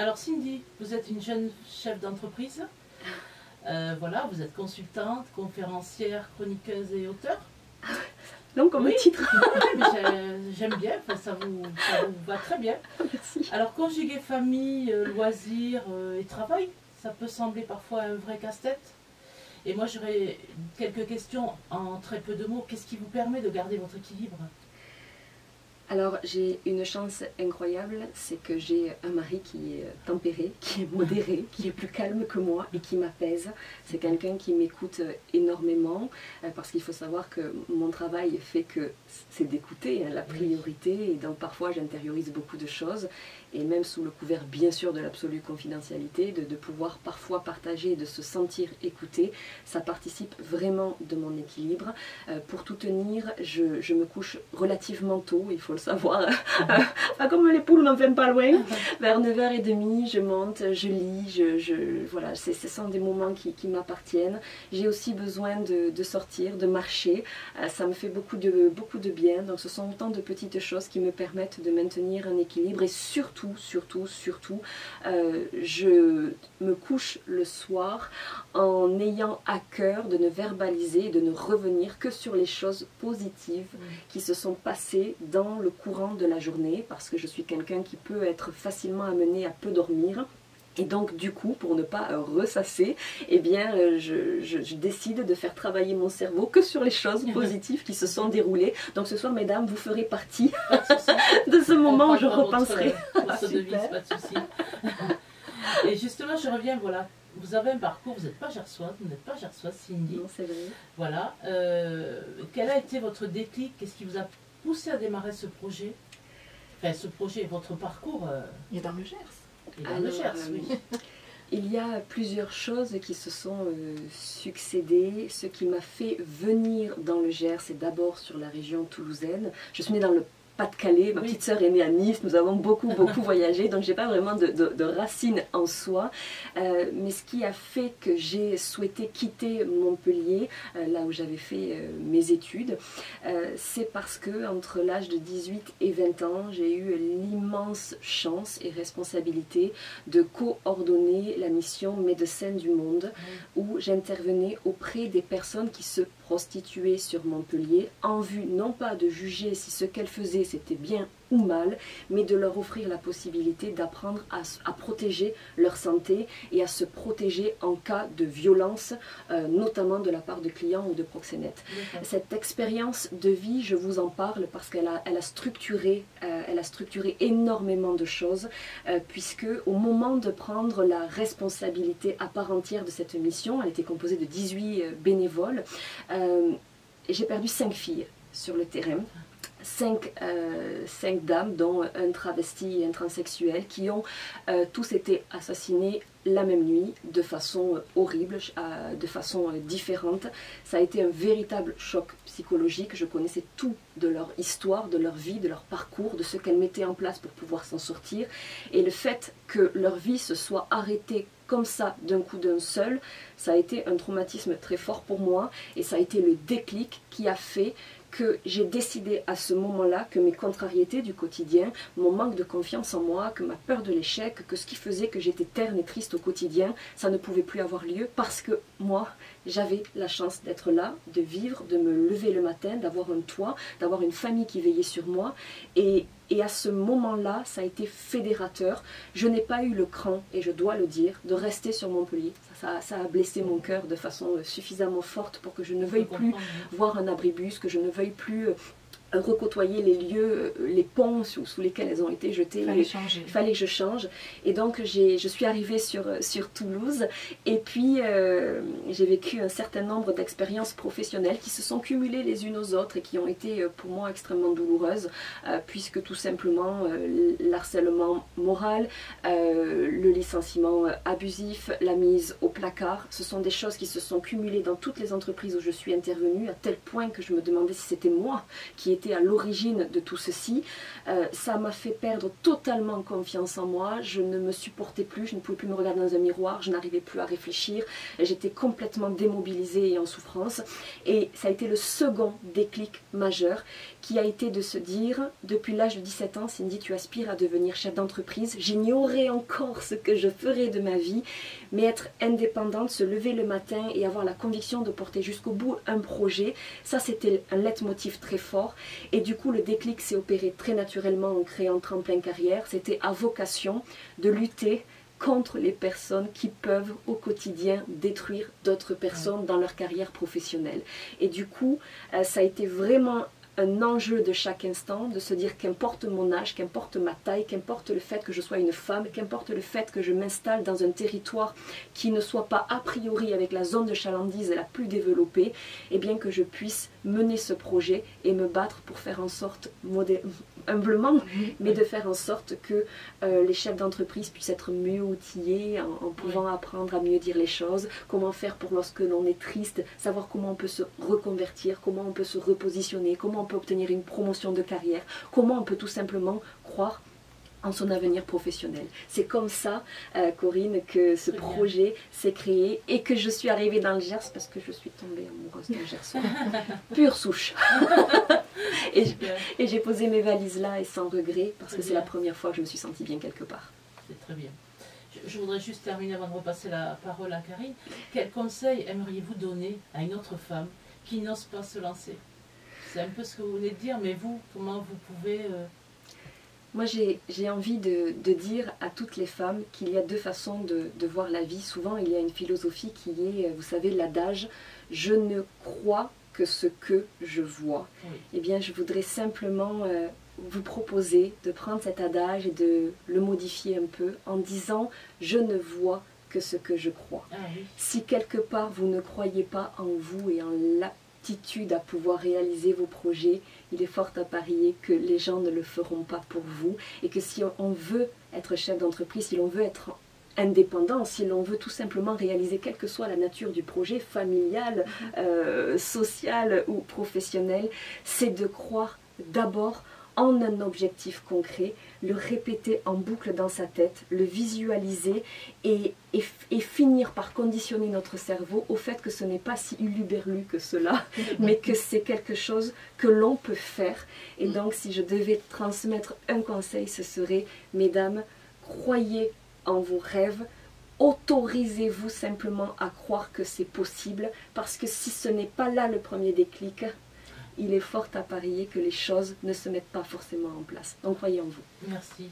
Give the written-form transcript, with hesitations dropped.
Alors Cindy, vous êtes une jeune chef d'entreprise. Voilà, vous êtes consultante, conférencière, chroniqueuse et auteure. Donc comme titre. J'aime bien, enfin, ça vous va très bien. Merci. Alors conjuguer famille, loisirs et travail, ça peut sembler parfois un vrai casse-tête. Et moi j'aurais quelques questions en très peu de mots. Qu'est-ce qui vous permet de garder votre équilibre? Alors j'ai une chance incroyable, c'est que j'ai un mari qui est tempéré, qui est modéré, qui est plus calme que moi et qui m'apaise. C'est quelqu'un qui m'écoute énormément parce qu'il faut savoir que mon travail fait que c'est d'écouter la priorité et donc parfois j'intériorise beaucoup de choses et même sous le couvert bien sûr de l'absolue confidentialité, de pouvoir parfois partager, de se sentir écouté, ça participe vraiment de mon équilibre. Pour tout tenir, je me couche relativement tôt, il faut le savoir, pas comme les poules n'en viennent pas loin, vers 9h30 je monte, je lis, voilà, ce sont des moments qui m'appartiennent. J'ai aussi besoin de sortir, de marcher, ça me fait beaucoup de bien, donc ce sont autant de petites choses qui me permettent de maintenir un équilibre et surtout, je me couche le soir en ayant à cœur de ne verbaliser et de ne revenir que sur les choses positives qui se sont passées dans le courant de la journée, parce que je suis quelqu'un qui peut être facilement amené à peu dormir. Et donc du coup, pour ne pas ressasser, eh bien, je décide de faire travailler mon cerveau que sur les choses positives qui se sont déroulées. Donc ce soir, mesdames, vous ferez partie de ce moment où je repenserai. Votre devise, pas de souci. Et justement, je reviens, voilà, vous avez un parcours, vous n'êtes pas gersoise, vous n'êtes pas gersoise, Cindy. Non, c'est vrai. Voilà. Quel a été votre déclic? Qu'est-ce qui vous a poussé à démarrer ce projet? Enfin, ce projet, votre parcours. Il est dans le Gers. Il y a plusieurs choses qui se sont succédées. Ce qui m'a fait venir dans le Gers, c'est d'abord sur la région toulousaine. Je suis née dans le Pas-de-Calais, ma petite sœur est née à Nice, nous avons beaucoup voyagé, donc j'ai pas vraiment de racines en soi. Mais ce qui a fait que j'ai souhaité quitter Montpellier, là où j'avais fait mes études, c'est parce que entre l'âge de 18 et 20 ans, j'ai eu l'immense chance et responsabilité de coordonner la mission Médecins du Monde, où j'intervenais auprès des personnes qui se prostituées sur Montpellier, en vue non pas de juger si ce qu'elles faisaient c'était bien ou mal, mais de leur offrir la possibilité d'apprendre à protéger leur santé et à se protéger en cas de violence, notamment de la part de clients ou de proxénètes. Cette expérience de vie, je vous en parle parce qu'elle a structuré énormément de choses, puisque au moment de prendre la responsabilité à part entière de cette mission, elle était composée de 18 bénévoles, j'ai perdu 5 filles sur le terrain. 5 dames, dont un travesti et un transsexuel, qui ont tous été assassinés la même nuit, de façon horrible, de façon différente. Ça a été un véritable choc psychologique. Je connaissais tout de leur histoire, de leur vie, de leur parcours, de ce qu'elles mettaient en place pour pouvoir s'en sortir. Et le fait que leur vie se soit arrêtée comme ça, d'un coup d'un seul, ça a été un traumatisme très fort pour moi. Et ça a été le déclic qui a fait que j'ai décidé à ce moment-là que mes contrariétés du quotidien, mon manque de confiance en moi, que ma peur de l'échec, que ce qui faisait que j'étais terne et triste au quotidien, ça ne pouvait plus avoir lieu parce que moi, j'avais la chance d'être là, de vivre, de me lever le matin, d'avoir un toit, d'avoir une famille qui veillait sur moi. Et à ce moment-là, ça a été fédérateur. Je n'ai pas eu le cran, et je dois le dire, de rester sur Montpellier. Ça a blessé mon cœur de façon suffisamment forte pour que je ne veuille plus voir un abribus, que je ne veuille plus recôtoyer les lieux, les ponts sous lesquels elles ont été jetées. Il fallait que je change. Et donc je suis arrivée sur Toulouse et puis j'ai vécu un certain nombre d'expériences professionnelles qui se sont cumulées les unes aux autres et qui ont été pour moi extrêmement douloureuses puisque tout simplement l'harcèlement moral, le licenciement abusif, la mise au placard, ce sont des choses qui se sont cumulées dans toutes les entreprises où je suis intervenue à tel point que je me demandais si c'était moi qui été à l'origine de tout ceci. Ça m'a fait perdre totalement confiance en moi. Je ne me supportais plus, je ne pouvais plus me regarder dans un miroir, je n'arrivais plus à réfléchir. J'étais complètement démobilisée et en souffrance. Et ça a été le second déclic majeur qui a été de se dire, depuis l'âge de 17 ans, Cindy, tu aspires à devenir chef d'entreprise. J'ignorais encore ce que je ferais de ma vie, mais être indépendante, se lever le matin et avoir la conviction de porter jusqu'au bout un projet, ça c'était un leitmotiv très fort. Et du coup, le déclic s'est opéré très naturellement en créant Tremplin Carrière. C'était à vocation de lutter contre les personnes qui peuvent au quotidien détruire d'autres personnes dans leur carrière professionnelle. Et du coup, ça a été vraiment un enjeu de chaque instant, de se dire qu'importe mon âge, qu'importe ma taille, qu'importe le fait que je sois une femme, qu'importe le fait que je m'installe dans un territoire qui ne soit pas a priori avec la zone de chalandise la plus développée, et bien que je puisse mener ce projet et me battre pour faire en sorte, humblement, mais de faire en sorte que les chefs d'entreprise puissent être mieux outillés en pouvant apprendre à mieux dire les choses, comment faire pour lorsque l'on est triste, savoir comment on peut se reconvertir, comment on peut se repositionner, comment on peut obtenir une promotion de carrière, comment on peut tout simplement croire en son avenir professionnel. C'est comme ça, Corinne, que ce projet s'est créé et que je suis arrivée dans le Gers parce que je suis tombée amoureuse d'un Gers. Pure souche. Et j'ai posé mes valises là et sans regret parce que c'est la première fois que je me suis sentie bien quelque part. C'est très bien. Je voudrais juste terminer avant de repasser la parole à Karine. Quel conseil aimeriez-vous donner à une autre femme qui n'ose pas se lancer? C'est un peu ce que vous venez de dire, mais vous, comment vous pouvez... Moi, j'ai envie de dire à toutes les femmes qu'il y a deux façons de voir la vie. Souvent, il y a une philosophie qui est, vous savez, l'adage « je ne crois que ce que je vois ». Eh bien, je voudrais simplement vous proposer de prendre cet adage et de le modifier un peu en disant « je ne vois que ce que je crois ». Si quelque part, vous ne croyez pas en vous et en l'aptitude à pouvoir réaliser vos projets, il est fort à parier que les gens ne le feront pas pour vous et que si on veut être chef d'entreprise, si l'on veut être indépendant, si l'on veut tout simplement réaliser quelle que soit la nature du projet, familial, social ou professionnel, c'est de croire d'abord en un objectif concret, le répéter en boucle dans sa tête, le visualiser et finir par conditionner notre cerveau au fait que ce n'est pas si huluberlu que cela, mais que c'est quelque chose que l'on peut faire. Et donc, si je devais transmettre un conseil, ce serait, mesdames, croyez en vos rêves, autorisez-vous simplement à croire que c'est possible, parce que si ce n'est pas là le premier déclic, il est fort à parier que les choses ne se mettent pas forcément en place. Donc croyez en vous. Merci.